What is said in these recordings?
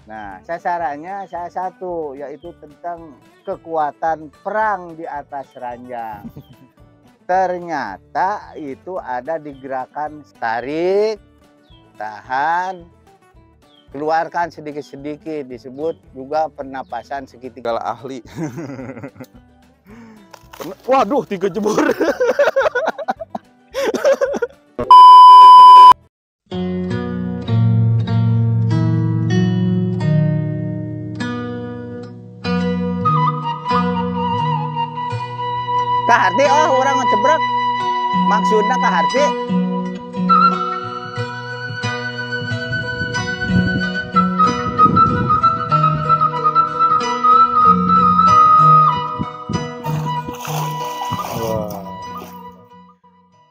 Nah, sasarannya saya satu, yaitu tentang kekuatan perang di atas ranjang. Ternyata itu ada di gerakan tarik, tahan, keluarkan sedikit-sedikit, disebut juga pernapasan segitiga ahli. Waduh, 3 jebur. Kaharti oh orang ngecebrek. Maksudnya kaharti.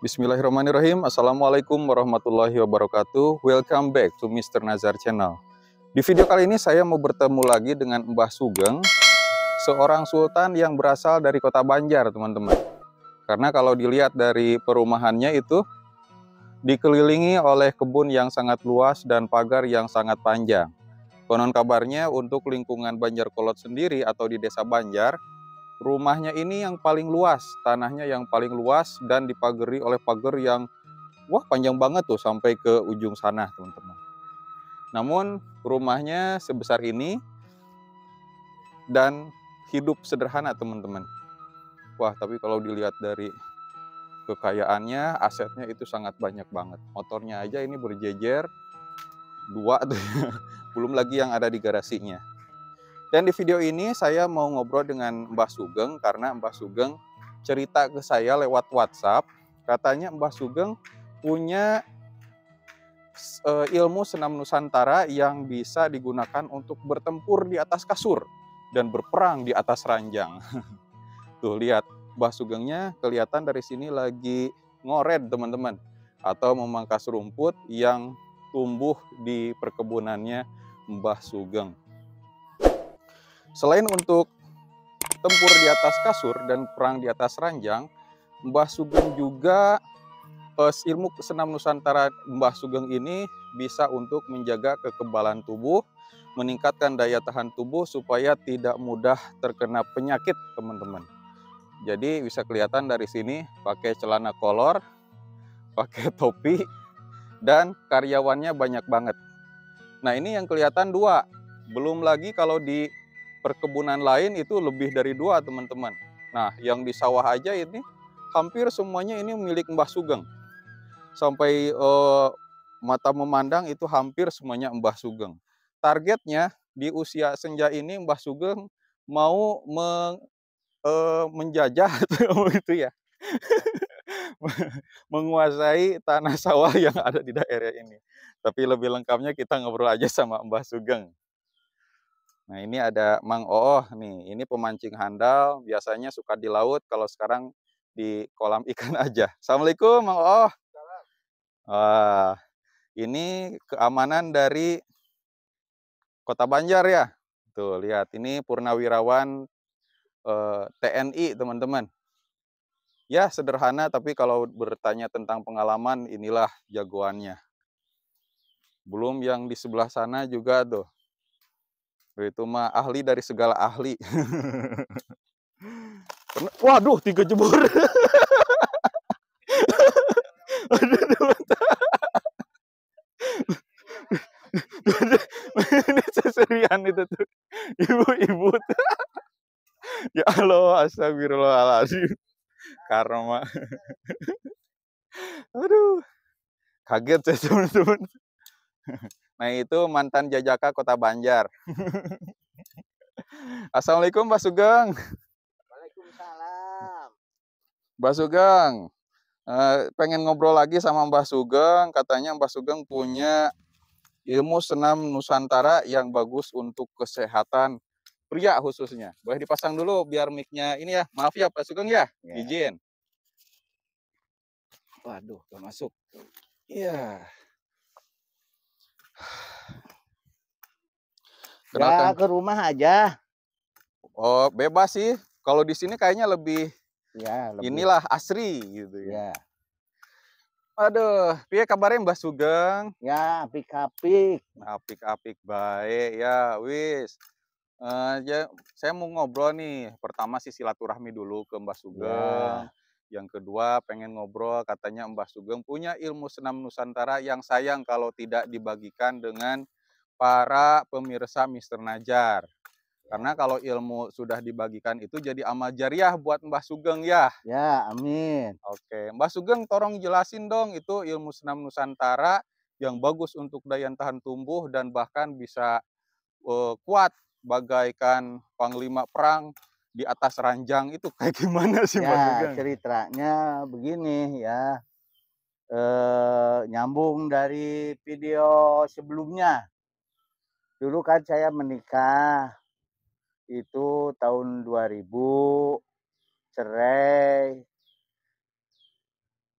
Bismillahirrahmanirrahim. Assalamualaikum warahmatullahi wabarakatuh. Welcome back to Mr. Nazar Channel. Di video kali ini saya mau bertemu lagi dengan Mbah Sugeng, seorang sultan yang berasal dari kota Banjar, teman-teman. Karena kalau dilihat dari perumahannya itu dikelilingi oleh kebun yang sangat luas dan pagar yang sangat panjang. Konon kabarnya untuk lingkungan Banjarkolot sendiri atau di desa Banjar, rumahnya ini yang paling luas, tanahnya yang paling luas dan dipagari oleh pagar yang wah panjang banget tuh sampai ke ujung sana, teman-teman. Namun rumahnya sebesar ini dan hidup sederhana, teman-teman. Wah, tapi kalau dilihat dari kekayaannya, asetnya itu sangat banyak banget. Motornya aja ini berjejer 2 tuh. Belum lagi yang ada di garasinya. Dan di video ini saya mau ngobrol dengan Mbah Sugeng karena Mbah Sugeng cerita ke saya lewat WhatsApp. Katanya Mbah Sugeng punya ilmu senam Nusantara yang bisa digunakan untuk bertempur di atas kasur dan berperang di atas ranjang. Tuh lihat, Mbah Sugengnya kelihatan dari sini lagi ngored, teman-teman, atau memangkas rumput yang tumbuh di perkebunannya Mbah Sugeng. Selain untuk tempur di atas kasur dan perang di atas ranjang, Mbah Sugeng juga ilmu senam Nusantara Mbah Sugeng ini bisa untuk menjaga kekebalan tubuh, meningkatkan daya tahan tubuh supaya tidak mudah terkena penyakit, teman-teman. Jadi bisa kelihatan dari sini pakai celana kolor, pakai topi, dan karyawannya banyak banget. Nah, ini yang kelihatan 2. Belum lagi kalau di perkebunan lain itu lebih dari 2, teman-teman. Nah, yang di sawah aja ini hampir semuanya ini milik Mbah Sugeng. Sampai mata memandang itu hampir semuanya Mbah Sugeng. Targetnya di usia senja ini Mbah Sugeng mau menjajah itu ya, menguasai tanah sawah yang ada di daerah ini. Tapi lebih lengkapnya kita ngobrol aja sama Mbah Sugeng. Nah, ini ada Mang Oo nih, ini pemancing handal, biasanya suka di laut, kalau sekarang di kolam ikan aja. Assalamualaikum Mang Oo. Wah, ini keamanan dari Kota Banjar ya. Tuh lihat, ini purnawirawan TNI, teman-teman. Ya sederhana, tapi kalau bertanya tentang pengalaman, inilah jagoannya. Belum yang di sebelah sana juga tuh. Itu mah ahli dari segala ahli. Waduh, 3 jebur. Ini seserian itu tuh. Ibu-ibu tuh. Ya Allah, astagfirullahaladzim. Karma. Aduh, kaget saya, teman-teman. Nah, itu mantan jajaka Kota Banjar. Assalamualaikum Mbak Sugeng. Waalaikumsalam. Mbak Sugeng, pengen ngobrol lagi sama Mbah Sugeng. Katanya Mbah Sugeng punya ilmu senam Nusantara yang bagus untuk kesehatan pria khususnya. Boleh dipasang dulu biar mic-nya ini ya. Maaf ya Pak Sugeng ya. Izin. Waduh, gak masuk. Iya. Ya ke rumah aja. Oh, bebas sih. Kalau di sini kayaknya lebih Ya, lebih. inilah asri gitu ya. Ya. Aduh, piye kabarnya Mbah Sugeng? Ya, apik-apik. Apik-apik baik ya, wis. Ya, saya mau ngobrol nih. Pertama sih silaturahmi dulu ke Mbah Sugeng. Ya, Yang kedua pengen ngobrol, katanya Mbah Sugeng punya ilmu senam Nusantara yang sayang kalau tidak dibagikan dengan para pemirsa Mister Najar. Karena kalau ilmu sudah dibagikan itu jadi amal jariah buat Mbah Sugeng ya. ya, amin. Oke, Mbah Sugeng tolong jelasin dong itu ilmu senam Nusantara yang bagus untuk daya tahan tubuh dan bahkan bisa kuat bagaikan panglima perang di atas ranjang itu kayak gimana sih Mbah Ya, Sugeng? ceritanya begini ya. Nyambung dari video sebelumnya. Dulu kan saya menikah itu tahun 2000, cerai.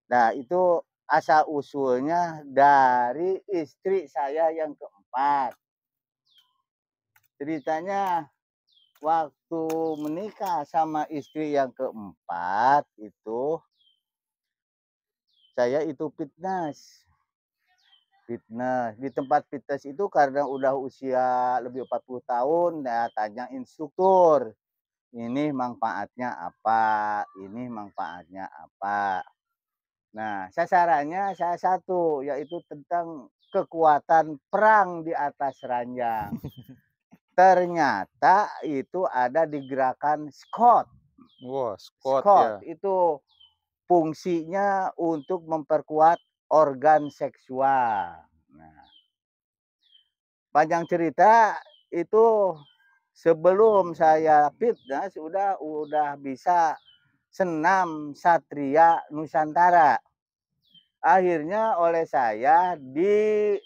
Nah, itu asal usulnya dari istri saya yang keempat. Ceritanya waktu menikah sama istri yang keempat itu saya itu fitness di tempat fitness itu karena udah usia lebih 40 tahun. Nah, tanya instruktur, ini manfaatnya apa, ini manfaatnya apa. Nah, sasarannya saya satu, yaitu tentang kekuatan perang di atas ranjang. Ternyata itu ada di gerakan squat. Wah, Scott Squat ya. itu fungsinya untuk memperkuat organ seksual. Nah, panjang cerita itu sebelum saya fitness udah bisa senam Satria Nusantara. Akhirnya oleh saya Hmm.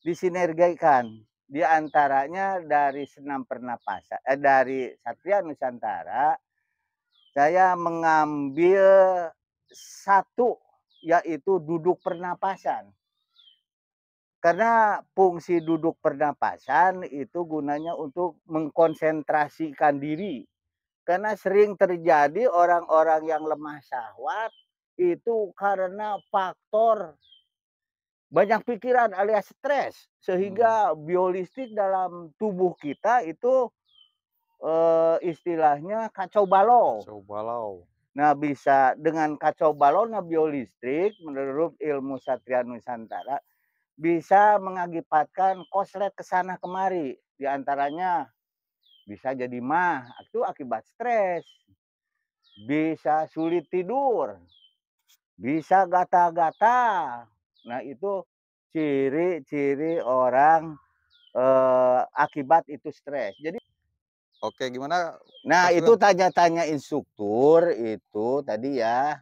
disinergikan di antaranya dari senam pernapasan dari Satria Nusantara saya mengambil satu, yaitu duduk pernapasan. Karena fungsi duduk pernapasan itu gunanya untuk mengkonsentrasikan diri. Karena sering terjadi orang-orang yang lemah syahwat itu karena faktor banyak pikiran alias stres. Hmm. Sehingga biolistik dalam tubuh kita itu istilahnya kacau balau. Kacau balau. Nah, bisa dengan kacau balaunya biolistrik menurut ilmu Satria Nusantara bisa mengakibatkan koslet ke sana kemari. Di antaranya bisa jadi mah, itu akibat stres. Bisa sulit tidur, bisa gata-gata. Nah, itu ciri-ciri orang akibat itu stres. Jadi, Oke, gimana nah Mbah itu Sugeng? tanya-tanya instruktur itu tadi ya.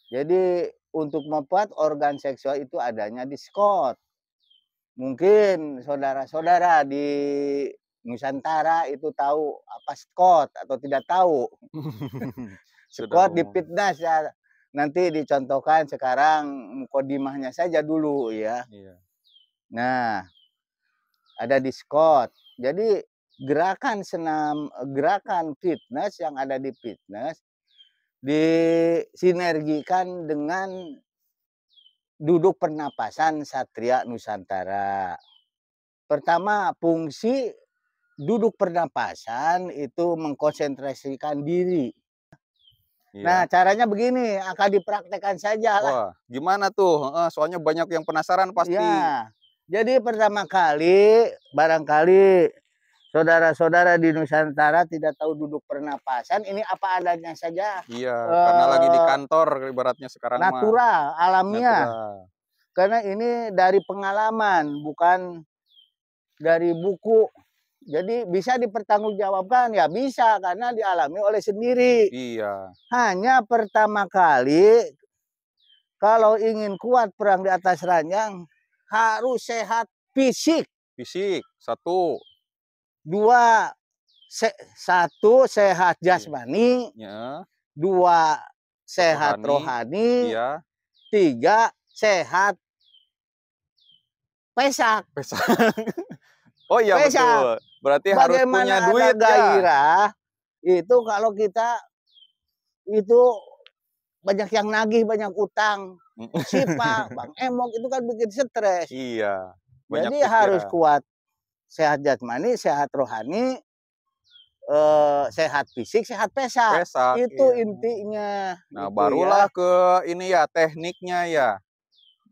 Jadi untuk membuat organ seksual itu adanya di skot. Mungkin saudara-saudara di Nusantara itu tahu apa skot atau tidak tahu. Sudah Skot di umum. fitness ya. Nanti dicontohkan sekarang mukodimahnya saja dulu ya. Iya. Nah, ada di skot. Jadi gerakan fitness yang ada di fitness disinergikan dengan duduk pernapasan Satria Nusantara. Pertama, fungsi duduk pernapasan itu mengkonsentrasikan diri. Nah, Iya. caranya begini, akan dipraktekkan saja lah. Wah, gimana tuh? Heeh, soalnya banyak yang penasaran pasti. Ya, jadi pertama kali, barangkali saudara-saudara di Nusantara tidak tahu duduk pernapasan, ini apa adanya saja, Iya, karena lagi di eh, kantor ibaratnya sekarang mah. natural, alamiah. Natural. Karena ini dari pengalaman, bukan dari buku. Jadi bisa dipertanggungjawabkan, ya bisa karena dialami oleh sendiri. Iya, Hanya pertama kali kalau ingin kuat perang di atas ranjang harus sehat fisik. fisik satu. Dua, satu sehat Iya. jasmani, Ya, dua sehat rohani. rohani, Iya, tiga sehat pesak. pesan. Oh iya Pesak. betul. Berarti harus punya Bagaimana ada duit ya. gairah itu kalau kita itu banyak yang nagih, banyak utang. Sipa, Bang Emok itu kan bikin stres. Iya, banyak Jadi harus pikiran. kuat, sehat jasmani, sehat rohani, sehat fisik, sehat pesak. Pesak, Itu iya. intinya, Nah, itu barulah ya. ke ini ya, tekniknya ya.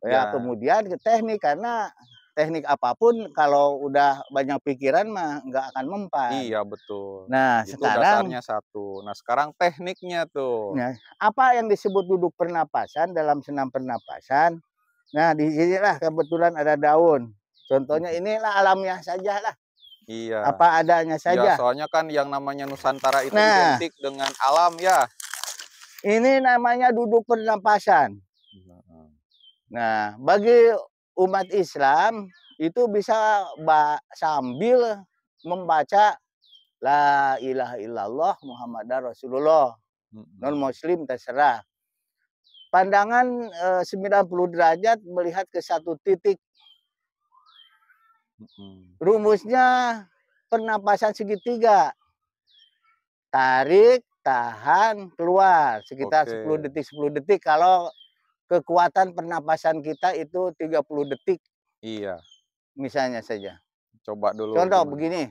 Ya Ya, kemudian ke teknik, karena teknik apapun kalau udah banyak pikiran mah nggak akan mempan. iya betul. Nah Itu sekarang, dasarnya satu. Nah, sekarang tekniknya tuh. ya, apa yang disebut duduk pernapasan dalam senam pernapasan? Nah di sinilah kebetulan ada daun. Contohnya inilah alamiah saja lah, Iya. apa adanya Ya, saja. soalnya kan yang namanya Nusantara itu Nah identik dengan alam ya. ini namanya duduk pernapasan. Nah bagi umat Islam itu bisa sambil membaca La ilaha illallah Muhammad Rasulullah. Non muslim terserah. Pandangan 90 derajat melihat ke satu titik. Rumusnya pernapasan segitiga. Tarik, tahan, keluar. Sekitar Oke. 10 detik 10 detik. Kalau kekuatan pernapasan kita itu 30 detik Iya. misalnya saja. Coba dulu Contoh gimana? begini.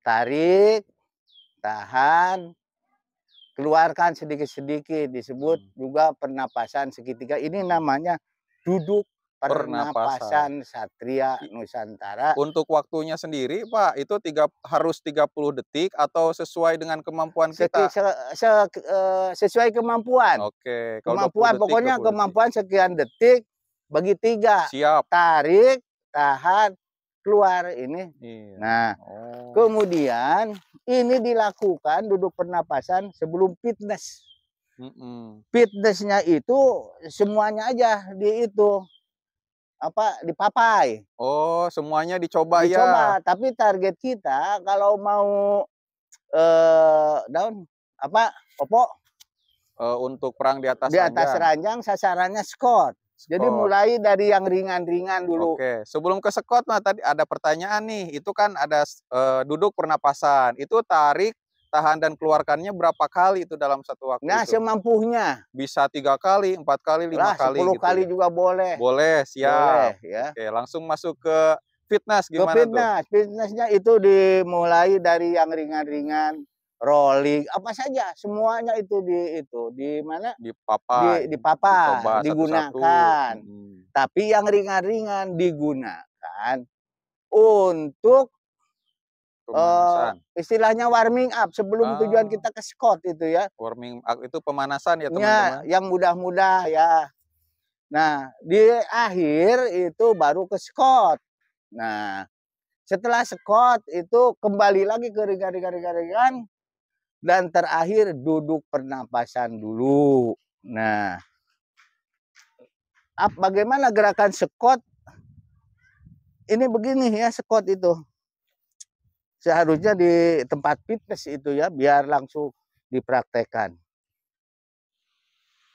Tarik, tahan, keluarkan sedikit-sedikit, disebut juga pernapasan segitiga. Ini namanya duduk Pernapasan. pernapasan Satria Nusantara. Untuk waktunya sendiri, Pak, itu harus 30 detik atau sesuai dengan kemampuan kita? Sesuai kemampuan. Oke, kalau 20 Kemampuan detik, pokoknya 20 detik. kemampuan sekian detik bagi 3. Siap. Tarik, tahan, keluar ini. Iya. Nah, Oh. kemudian ini dilakukan duduk pernapasan sebelum fitness. Fitnessnya itu semuanya aja di itu dipapai. Oh, semuanya dicoba ya. Dicoba, tapi target kita kalau mau daun opo Untuk perang di atas di atas ranjang. ranjang sasarannya squat. Jadi Scott. mulai dari yang ringan-ringan dulu. Oke, sebelum ke Scott, nah tadi ada pertanyaan nih. Itu kan ada duduk pernapasan. Itu tarik, tahan dan keluarkannya berapa kali itu dalam satu waktu Nah, itu? semampunya. Bisa 3 kali, 4 kali, 5 Lah, 10 kali gitu kali ya? juga boleh. Boleh, siap. Boleh ya. Oke, langsung masuk ke fitness Ke gimana tuh? fitness. Fitnessnya itu dimulai dari yang ringan-ringan, rolling, apa saja, semuanya itu di mana? Dipapai, Dipapai, dicoba satu-satu. digunakan. Tapi yang ringan-ringan digunakan untuk Pemanasan. istilahnya warming up sebelum tujuan kita ke squat itu ya. Warming up itu pemanasan ya Ya, teman-teman? yang mudah-mudah ya. Nah, di akhir itu baru ke squat. Nah, setelah squat itu kembali lagi ke ringan dan terakhir duduk pernapasan dulu. Nah, bagaimana gerakan squat? Ini begini ya squat itu. Seharusnya di tempat fitness itu ya, biar langsung dipraktekkan.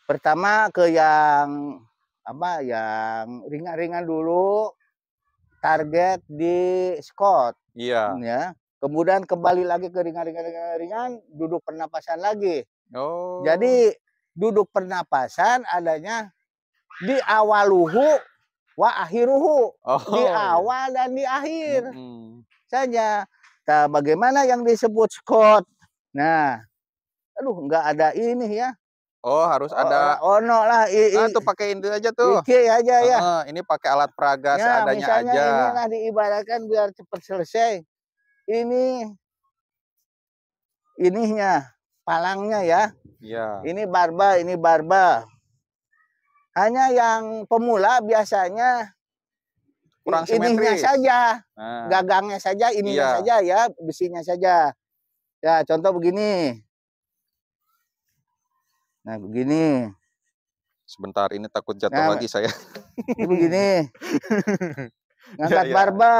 Pertama ke yang yang ringan-ringan dulu, target di squat. Iya. Ya. Kemudian kembali lagi ke ringan, duduk pernapasan lagi. Oh. Jadi duduk pernapasan adanya di awaluhu wa akhiruhu. Di awal dan di akhir saja. Nah, bagaimana yang disebut squat? Nah, aduh nggak ada ini ya. Oh, harus ada. No lah. Tuh pakai ini aja tuh. Iki aja ya. Ini pakai alat peraga Ya, seadanya misalnya aja. inilah diibaratkan biar cepat selesai. Ininya, palangnya ya. Iya. Ini barba. Hanya yang pemula biasanya kurang ininya simetris saja. Nah. Gagangnya saja, ininya saja ya, besinya saja. Ya, contoh begini. Nah, begini. Sebentar, ini takut jatuh lagi saya. Ini begini. Ngangkat barba.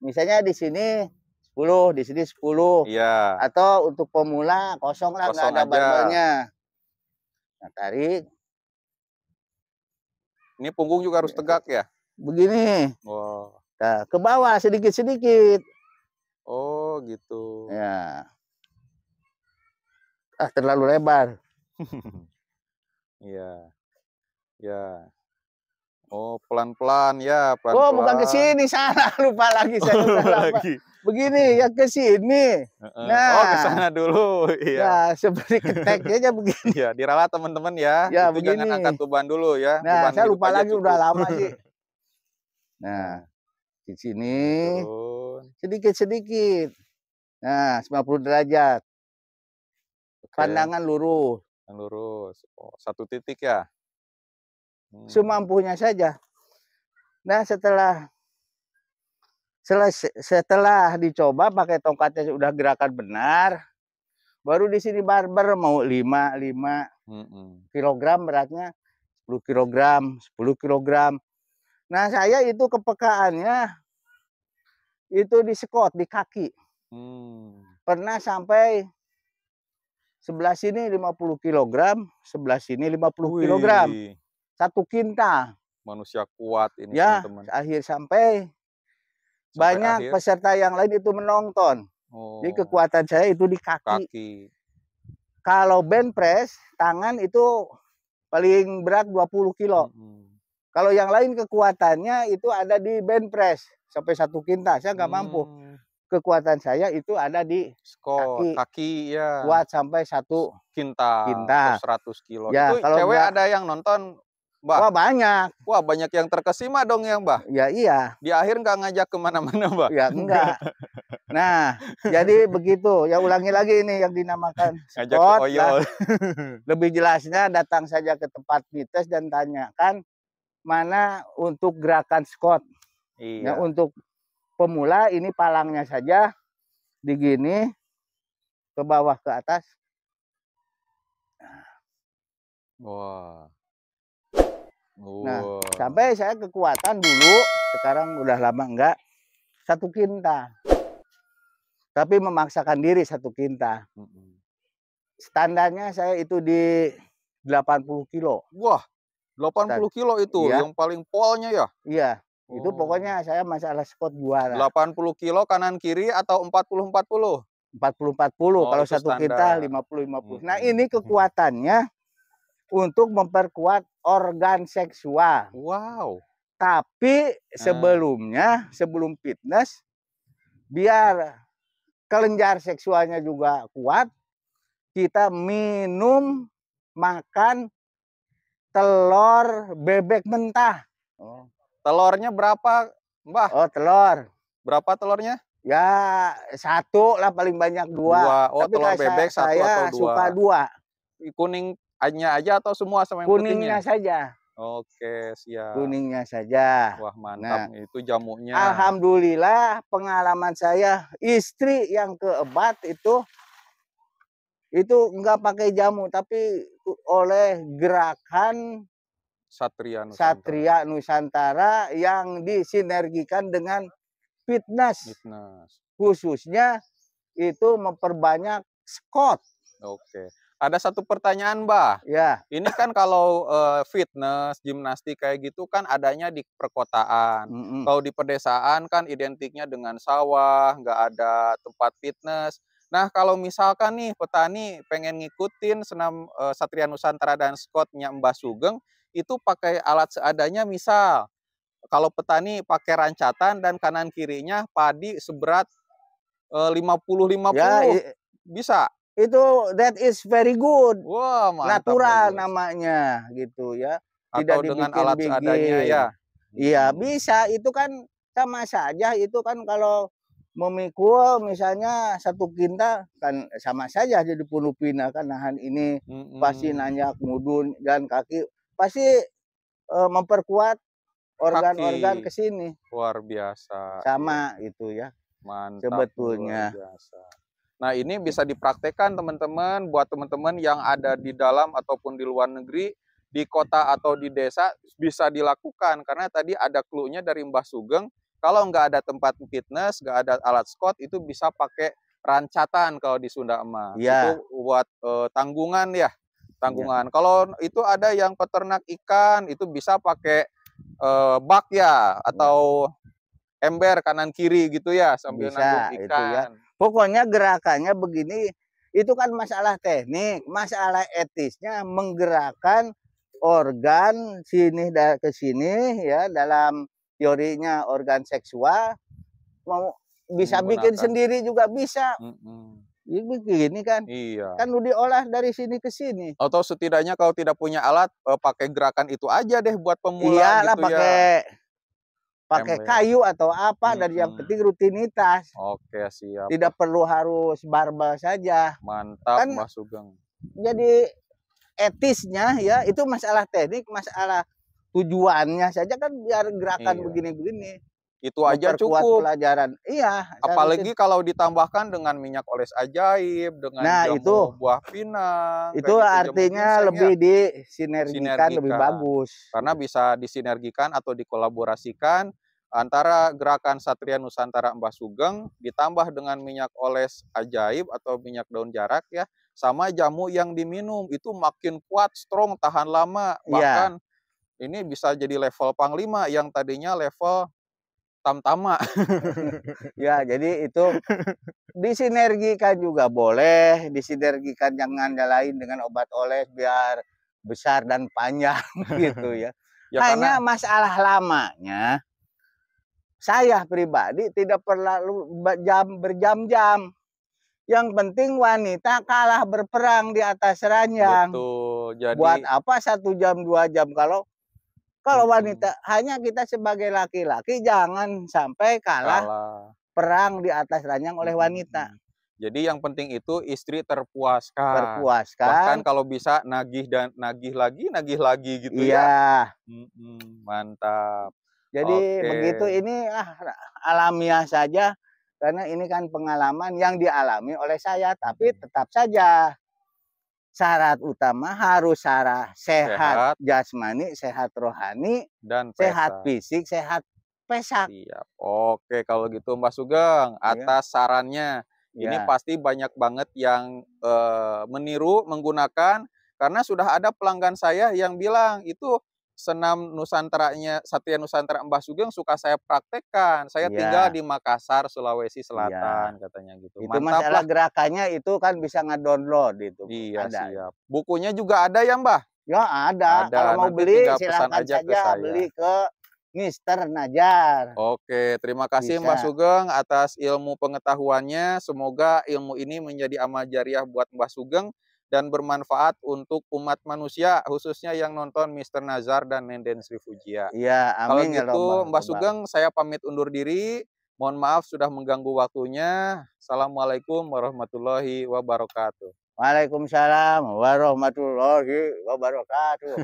Misalnya di sini 10, di sini 10. Iya. Atau untuk pemula kosong lah, nggak ada barbanya. Nah, tarik. Ini punggung juga harus tegak ya? Begini. Wow. Nah, ke bawah sedikit-sedikit. Oh, Oh, gitu. Ya. Ah, terlalu lebar. Iya, ya. Oh, pelan-pelan ya, Oh, bukan ke pelan-pelan. sini, salah, lupa lagi saya udah Oh, lama. lagi. Begini, ya ke sini. Heeh. Oh, ke Nah, sana dulu. Iya. nah seperti keteknya aja begini. Iya, dirawat teman-teman ya. Ya, Itu jangan angkat begini. beban dulu ya, Nah, beban saya hidup lupa aja lagi udah cukup. lama sih. Nah, Nah, di sini ini turun. sedikit-sedikit. Nah, 90 derajat. Oke, Pandangan lurus. yang lurus. Oh, satu titik ya. Hmm. Semampunya saja. Nah, setelah dicoba pakai tongkatnya udah gerakan benar, baru di sini barber mau 5 kilogram beratnya, 10 kilogram, 10 kilogram. Nah, saya itu kepekaannya itu di sekot, di kaki. Pernah sampai sebelah sini 50 kilogram, sebelah sini 50 kilogram. Wih, 1 kintal. manusia kuat ini Ya, teman-teman. akhir sampai Sampai banyak akhir. peserta yang lain itu menonton. Jadi Oh, kekuatan saya itu di kaki. kaki. Kalau bench press, tangan itu paling berat 20 kilo. Kalau yang lain kekuatannya itu ada di bench press sampai 1 kintal. Saya nggak mampu. Kekuatan saya itu ada di Skot, kaki. kaki ya. Kuat sampai 1 Kintal atau kintal. 100 kilo. Ya, Itu kalau cewek enggak, ada yang nonton, Mbah? wah banyak. Wah, banyak yang terkesima dong ya, Mbah? Ya iya. Di akhir nggak ngajak kemana-mana, Mbah? Ya enggak. Nah, jadi begitu. Ya ulangi lagi ini yang dinamakan Ngajak ke Scott lah. oyol. Lebih jelasnya datang saja ke tempat fitness dan tanyakan mana untuk gerakan Scott. Ya, Iya. untuk pemula ini palangnya saja digini ke bawah ke atas. Wah. Nah, Wah. sampai saya kekuatan dulu, sekarang udah lama enggak, 1 kintal. Tapi memaksakan diri 1 kintal. Standarnya saya itu di 80 kilo. Wah, 80 kilo itu Iya. yang paling polnya ya? Iya, itu Oh. pokoknya saya masalah spot juara. 80 kilo kanan kiri atau 40-40? 40-40, Oh, kalau itu 1 kintal standar. 50-50. Nah, ini kekuatannya untuk memperkuat organ seksual. Wow. Tapi sebelumnya, sebelum fitness, biar kelenjar seksualnya juga kuat, kita minum, makan telur bebek mentah. Telurnya berapa, Mbah? Oh, telur. Berapa telurnya? Ya, 1 lah, paling banyak 2. Oh, Tapi telur bebek 1 atau saya 2. suka 2. Kuningnya aja atau semua sama yang Kuningnya putihnya? saja. Oke, siap. Kuningnya saja. Wah, mantap. Nah, Itu jamunya. alhamdulillah pengalaman saya, istri yang keempat itu enggak pakai jamu, tapi oleh gerakan Satria Nusantara yang disinergikan dengan fitness. Khususnya itu memperbanyak squat. Oke. Ada satu pertanyaan, Mbah. Ya. Ini kan kalau fitness, gimnastik kayak gitu kan adanya di perkotaan. Kalau di pedesaan kan identiknya dengan sawah, nggak ada tempat fitness. Nah, kalau misalkan nih petani pengen ngikutin senam Satria Nusantara dan Squatnya Mbah Sugeng, itu pakai alat seadanya, misal kalau petani pakai rancatan dan kanan kirinya padi seberat 50-50, Ya, bisa? That is very good. Wah, mantap. Natural namanya gitu ya. Atau dengan alat seadanya ya? Iya, bisa. Itu kan sama saja. Itu kan kalau memikul misalnya 1 kintal kan sama saja jadi punupina kan, nahan ini pasti nanjak mudun dan kaki pasti memperkuat organ-organ ke sini. Luar biasa. Sama itu ya. Mantap, sebetulnya. Luar biasa. Nah, ini bisa dipraktekkan teman-teman, buat teman-teman yang ada di dalam ataupun di luar negeri, di kota atau di desa, bisa dilakukan. Karena tadi ada clue-nya dari Mbah Sugeng, kalau nggak ada tempat fitness, nggak ada alat squat, itu bisa pakai rancatan kalau di Sunda Emas. Ya. Itu buat tanggungan ya, tanggungan. Ya. Kalau itu ada yang peternak ikan, itu bisa pakai bak ya, atau ember kanan kiri gitu ya, sambil bisa, nanggung ikan. itu ya. Pokoknya gerakannya begini, itu kan masalah teknik, masalah etisnya menggerakkan organ sini ke sini ya, dalam teorinya organ seksual, mau bisa bikin Menggunakan sendiri juga bisa. mhm, Ini begini kan, iya. kan udah diolah dari sini ke sini. Atau setidaknya kalau tidak punya alat, pakai gerakan itu aja deh buat pemula Iyalah gitu ya, pakai pakai embel, kayu atau apa, dari yang mhm, penting rutinitas. oke siap, Tidak wah perlu harus barbel saja. mantap Kan Mbah Sugeng. jadi etisnya ya, itu masalah teknik, masalah tujuannya saja kan biar gerakan Iya, begini-begini, itu aja memperkuat cukup, pelajaran. Iya, seharusnya. apalagi kalau ditambahkan dengan minyak oles ajaib, dengan Nah, jamu buah pinang, itu kayak gitu, jamu artinya ginseng ya, lebih disinergikan, lebih disinergikan. bagus Karena gitu. bisa disinergikan atau dikolaborasikan antara gerakan Satria Nusantara Mbah Sugeng ditambah dengan minyak oles ajaib atau minyak daun jarak ya, sama jamu yang diminum itu makin kuat, strong, tahan lama. Iya, Bahkan ini bisa jadi level panglima yang tadinya level tamtama. ya jadi itu disinergikan juga boleh, disinergikan jangan lain dengan obat oles biar besar dan panjang gitu ya. Ya Hanya karena masalah lamanya, saya pribadi tidak perlu berjam-jam. Yang penting wanita kalah berperang di atas ranjang. betul, Buat jadi apa 1 jam, 2 jam, kalau mhm, wanita, hanya kita sebagai laki-laki jangan sampai kalah kalah. perang di atas ranjang oleh Mhm wanita. mhm. Jadi yang penting itu istri terpuaskan. Bahkan Terpuaskan, kalau bisa nagih lagi gitu ya. iya. Mhm, mantap. Jadi Oke, begitu ini alamiah saja, karena ini kan pengalaman yang dialami oleh saya, tapi mhm. tetap saja syarat utama harus sehat Sehat jasmani, sehat rohani, dan sehat pesa. fisik, sehat pesak. Siap. Oke kalau gitu Mbak Sugeng, Ya, atas sarannya. Ini ya, pasti banyak banget yang, meniru, menggunakan, karena sudah ada pelanggan saya yang bilang, "Itu senam nusantaranya Satria Nusantara Mbah Sugeng suka saya praktekkan. Saya tinggal iya, di Makassar, Sulawesi iya. Selatan," katanya gitu. Itu Mantap masalah lah. gerakannya itu kan bisa ngedownload itu, Iya ada. siap. Bukunya juga ada ya Mbah? Ya ada, kalau Ada, mau nanti beli tinggal pesan silahkan aja ke saja saya. beli ke Mister Najar. Oke, terima kasih Mbak Bisa. Sugeng atas ilmu pengetahuannya. Semoga ilmu ini menjadi amal jariah buat Mbak Sugeng dan bermanfaat untuk umat manusia, khususnya yang nonton Mister Nazar dan Nenden Sri Fujia. Iya, Kalau amin ya robbal gitu Mbak alamin. Sugeng, saya pamit undur diri. Mohon maaf sudah mengganggu waktunya. Assalamualaikum warahmatullahi wabarakatuh. Waalaikumsalam warahmatullahi wabarakatuh.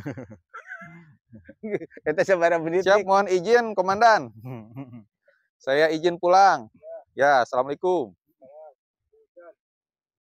Itu sabaraha menit Siap, nih? mohon izin Komandan. Saya izin pulang. Ya, assalamualaikum.